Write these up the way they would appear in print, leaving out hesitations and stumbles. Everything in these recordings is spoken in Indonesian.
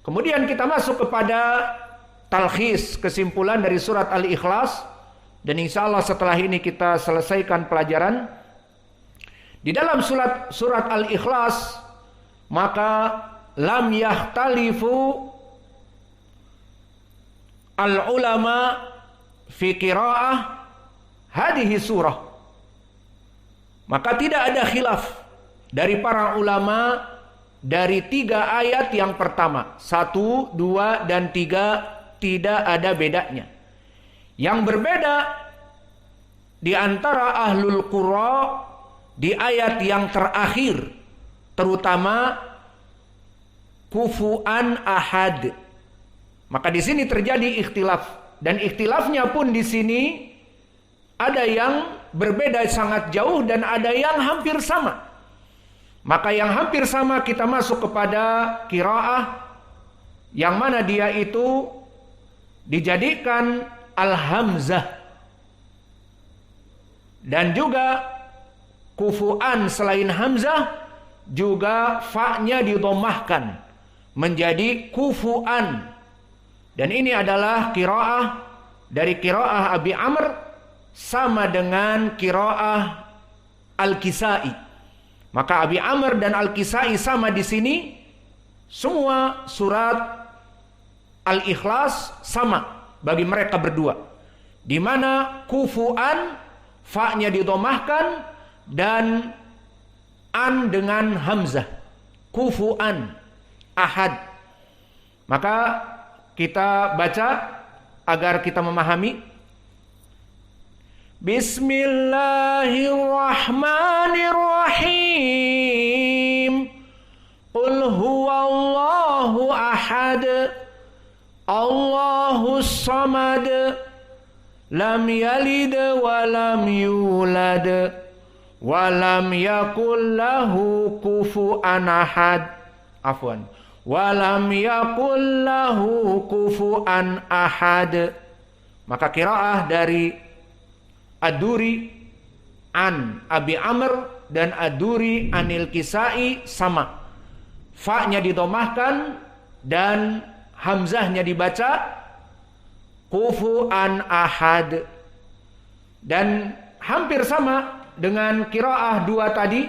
Kemudian kita masuk kepada talkhis, kesimpulan dari surat Al-Ikhlas. Dan insya Allah setelah ini kita selesaikan pelajaran. Di dalam surat Al-Ikhlas, maka lam yahtalifu al-ulama fi qiraah hadhihi surah. Maka tidak ada khilaf dari para ulama dari 3 ayat yang pertama. 1, 2, dan 3 tidak ada bedanya. Yang berbeda di antara ahlul qura di ayat yang terakhir, terutama kufuan ahad. Maka di sini terjadi ikhtilaf, dan ikhtilafnya pun di sini ada yang berbeda sangat jauh dan ada yang hampir sama. Maka yang hampir sama kita masuk kepada qiraah yang mana dia itu dijadikan al-hamzah, dan juga kufuan selain hamzah juga fa-nya didomahkan menjadi kufuan. Dan ini adalah qiraah dari qiraah Abi Amr sama dengan qiraah Al-Kisai. Maka Abi Amr dan Al-Kisai sama di sini. Semua surat Al-Ikhlas sama bagi mereka berdua, di mana kufuan fa-nya didomahkan dan an dengan hamzah, kufuan ahad. Maka kita baca agar kita memahami. Bismillahirrahmanirrahim. Qul huwallahu ahad, Allahus samad, lam yalid wa lam yulad wa lam yakul lahu kufuwan ahad. Afwan. Wa lam yakul lahu kufuwan ahad. Maka qiraah dari Ad-Duri an Abi Amr dan Ad-Duri anil Kisai sama. Fa-nya didomahkan dan hamzahnya dibaca kufuwan ahad. Dan hampir sama dengan qiraah 2 tadi,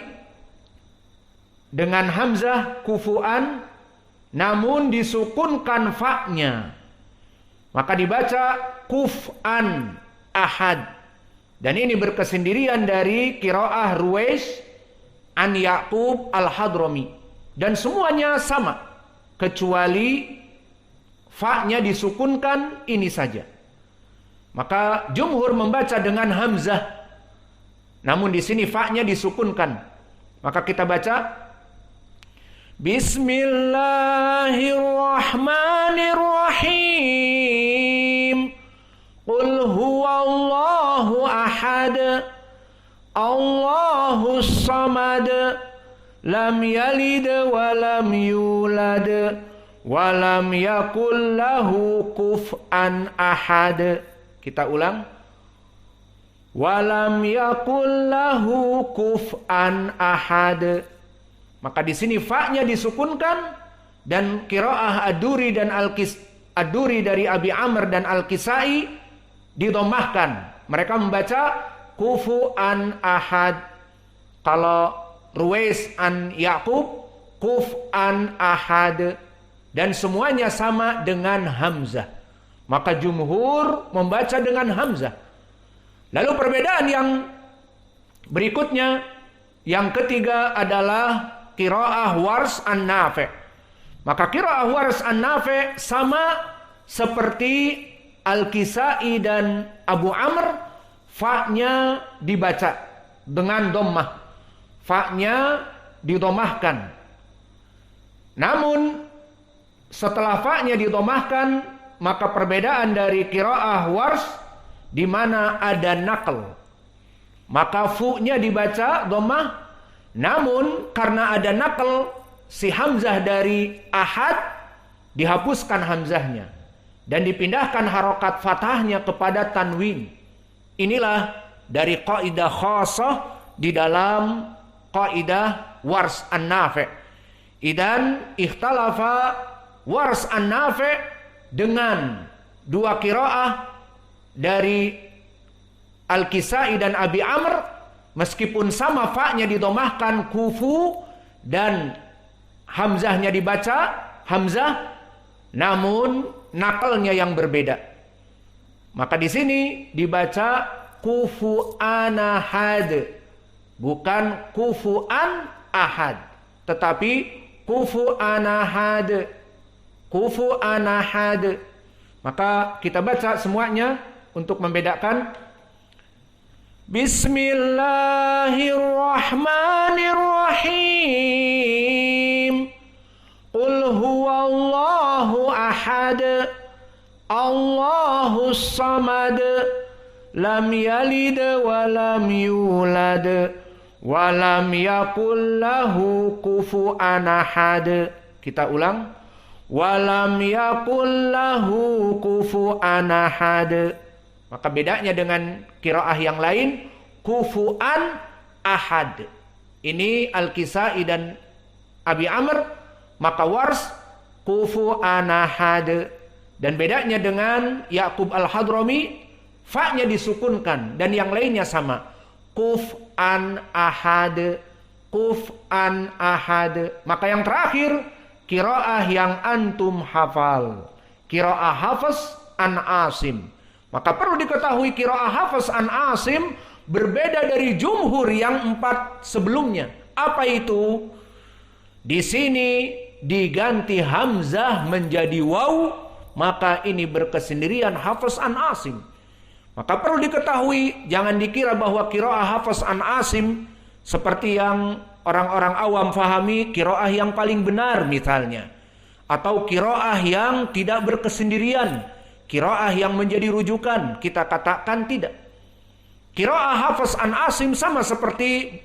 dengan hamzah kufuan namun disukunkan fa-nya, maka dibaca kuf'an ahad. Dan ini berkesendirian dari qiraah Ruwais an Ya'qub al-Hadrami. Dan semuanya sama kecuali fa-nya disukunkan ini saja. Maka jumhur membaca dengan hamzah, namun di sini fa-nya disukunkan. Maka kita baca Bismillahirrahmanirrahim. Qul huwallahu ahad, Allahus samad, lam yalid wa lam yulad wa lam yakul lahu kufuwan ahad. Kita ulang. Walam yakul lahu kufuwan ahad. Maka di sini fa-nya disukunkan dan qiraah Ad-Duri dan Ad-Duri dari Abi Amr dan Al-Kisai didomahkan. Mereka membaca kufuwan ahad. Kalau Ruwais an Ya'qub kufuwan ahad. Dan semuanya sama dengan hamzah. Maka jumhur membaca dengan hamzah. Lalu perbedaan yang berikutnya, yang ketiga adalah qiraah Wars an-Nafi'. Maka qiraah Wars an-Nafi' sama seperti Al-Kisai dan Abu Amr, fa-nya dibaca dengan dhammah. Fa-nya didomahkan. Namun setelah fa-nya didomahkan, maka perbedaan dari qiraah Wars di mana ada naql, maka fu-nya dibaca dhammah. Namun karena ada naql, si hamzah dari ahad dihapuskan hamzahnya dan dipindahkan harokat fathahnya kepada tanwin. Inilah dari kaidah khassah di dalam kaidah Wars an-Nafi'. Idan ikhtalafa Wars an-Nafi' dengan dua qiraah dari Al-Kisai dan Abi Amr, meskipun sama fa-nya didomahkan kufu dan hamzahnya dibaca hamzah, namun nakalnya yang berbeda. Maka di sini dibaca kufu'an ahad, bukan kufu'an ahad, tetapi kufu'an ahad, kufu'an ahad. Maka kita baca semuanya untuk membedakan. Bismillahirrahmanirrahim. Qul huwallahu ahad, Allahus samad, lam yalid wa lam yulad wa lam yakul lahu kufuwan ahad. Kita ulang. Wa lam yakul lahu kufuwan ahad. Maka bedanya dengan qiraah yang lain, kufuan ahad. Ini Al-Kisai dan Abi Amr. Maka Wars kufuan ahad. Dan bedanya dengan Ya'qub Al-Hadrami, fa-nya disukunkan dan yang lainnya sama. Kuf'an ahad, kuf'an ahad. Maka yang terakhir qiraah yang antum hafal, qiraah Hafs an Asim. Maka perlu diketahui qiraah Hafs an Asim berbeda dari jumhur yang 4 sebelumnya. Apa itu? Di sini diganti hamzah menjadi waw, maka ini berkesendirian Hafs an Asim. Maka perlu diketahui, jangan dikira bahwa qiraah Hafs an Asim seperti yang orang-orang awam fahami, qiraah yang paling benar misalnya, atau qiraah yang tidak berkesendirian, qiraah yang menjadi rujukan. Kita katakan tidak. Qiraah Hafs an Asim sama seperti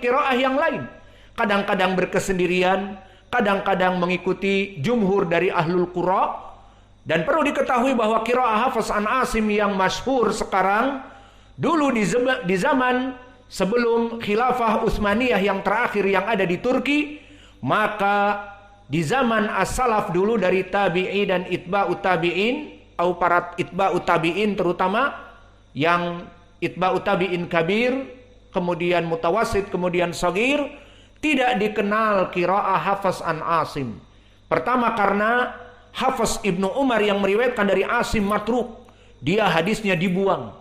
qiraah yang lain. Kadang-kadang berkesendirian, kadang-kadang mengikuti jumhur dari ahlul qura. Dan perlu diketahui bahwa qiraah Hafs an Asim yang masyhur sekarang, dulu di zaman sebelum khilafah Utsmaniyah yang terakhir yang ada di Turki, maka di zaman as-salaf dulu dari tabi'i dan itba'ut tabi'in, atau para itba'ut tabi'in terutama, yang itba'ut tabi'in kabir, kemudian mutawassit, kemudian shagir, tidak dikenal qiraah Hafs an Asim. Pertama karena Hafs Ibnu Umar yang meriwayatkan dari Asim matruk, dia hadisnya dibuang.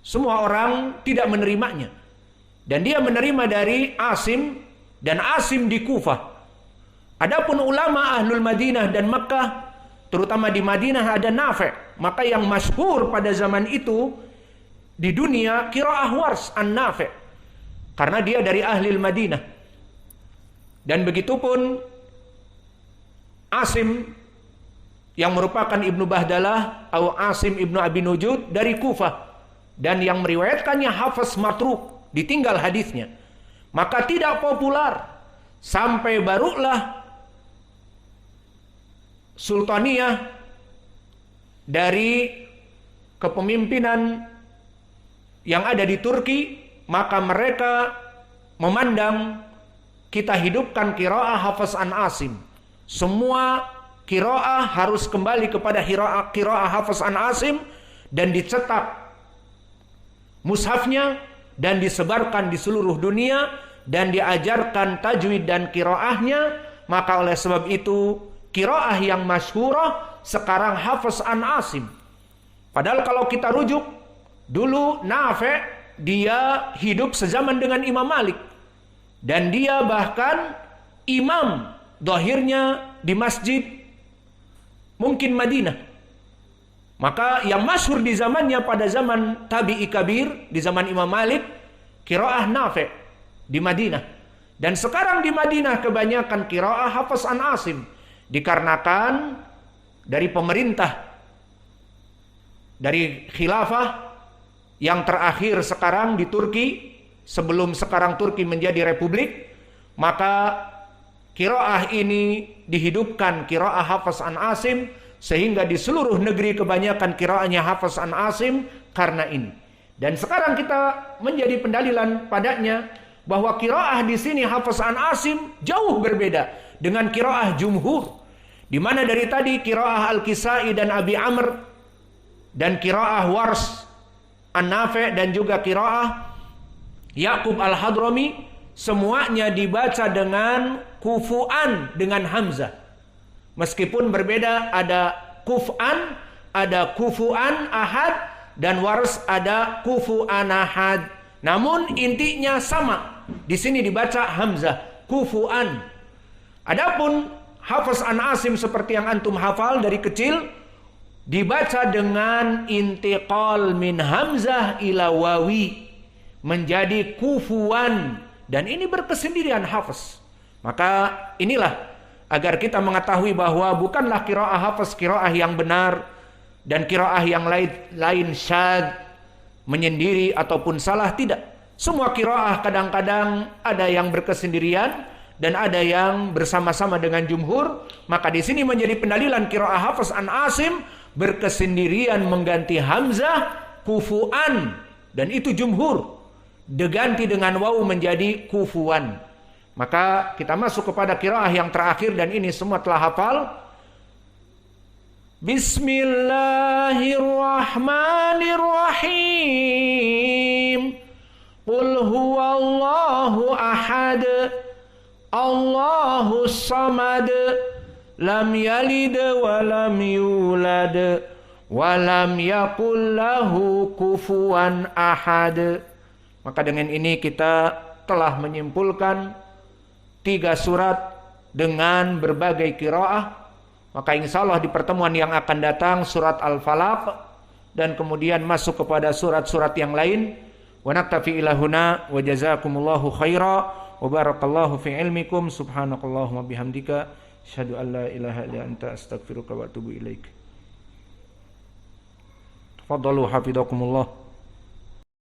Semua orang tidak menerimanya. Dan dia menerima dari Asim, dan Asim di Kufah. Adapun ulama ahlul Madinah dan Makkah, terutama di Madinah ada Nafi'. Maka yang masyhur pada zaman itu di dunia qiraah Wars an Nafi', karena dia dari ahlil Madinah. Dan begitupun Asim yang merupakan Ibnu Bahdalah atau Asim Ibnu Abi Nujud dari Kufah, dan yang meriwayatkannya Hafs matruk, ditinggal hadisnya. Maka tidak populer sampai barulah Sultaniyah dari kepemimpinan yang ada di Turki, maka mereka memandang kita hidupkan qiraah Hafs an Asim. Semua qiraah harus kembali kepada qiraah Hafs an Asim dan dicetak mushafnya dan disebarkan di seluruh dunia dan diajarkan tajwid dan qiraahnya. Maka oleh sebab itu qiraah yang masyhurah sekarang Hafs an Asim. Padahal kalau kita rujuk dulu Nafi' dia hidup sezaman dengan Imam Malik, dan dia bahkan imam zahirnya di masjid mungkin Madinah. Maka yang masyhur di zamannya pada zaman Tabi'i Kabir, di zaman Imam Malik, qiraah Nafi' di Madinah. Dan sekarang di Madinah kebanyakan qiraah Hafs an Asim, dikarenakan dari pemerintah, dari khilafah yang terakhir sekarang di Turki, sebelum sekarang Turki menjadi republik, maka qiraah ini dihidupkan, qiraah Hafs an Asim, sehingga di seluruh negeri kebanyakan qiraahnya Hafs an Asim karena ini. Dan sekarang kita menjadi pendalilan padanya bahwa qiraah di sini Hafs an Asim jauh berbeda dengan qiraah jumhur. Di mana dari tadi qiraah Al-Kisai dan Abi Amr dan qiraah Wars, An-Nafi' dan juga qiraah Ya'qub Al-Hadrami semuanya dibaca dengan kufu'an dengan hamzah. Meskipun berbeda, ada kuf'an, ada kufu'an ahad, dan Wars ada kufu'an ahad. Namun intinya sama. Di sini dibaca hamzah, kufu'an. Adapun Hafs an Asim seperti yang antum hafal dari kecil, dibaca dengan intiqal min hamzah ila wawi, menjadi kufuan, dan ini berkesendirian Hafs. Maka inilah agar kita mengetahui bahwa bukanlah qiraah Hafs qiraah yang benar dan qiraah yang lain syadz, menyendiri ataupun salah, tidak. Semua qiraah kadang-kadang ada yang berkesendirian dan ada yang bersama-sama dengan jumhur. Maka di sini menjadi pendalilan qiraah Hafs an Asim berkesendirian mengganti hamzah kufuan, dan itu jumhur, diganti dengan waw menjadi kufuan. Maka kita masuk kepada qiraah yang terakhir, dan ini semua telah hafal. Bismillahirrahmanirrahim. Qul huwallahu ahad, Allahus samad, lam yalid wa lam yulad wa lam yakul lahu kufuwan ahad. Maka dengan ini kita telah menyimpulkan 3 surat dengan berbagai qiraah. Maka insya Allah di pertemuan yang akan datang surat Al-Falaq, dan kemudian masuk kepada surat-surat yang lain. Wa naktafi ila huna wa jazakumullahu khaira wa barakallahu fi ilmikum. Subhanakallahumma bihamdika asyhadu an la ilaha illa anta astaghfiruka wa atubu ilaik. Tafadhalu hafizakumullah.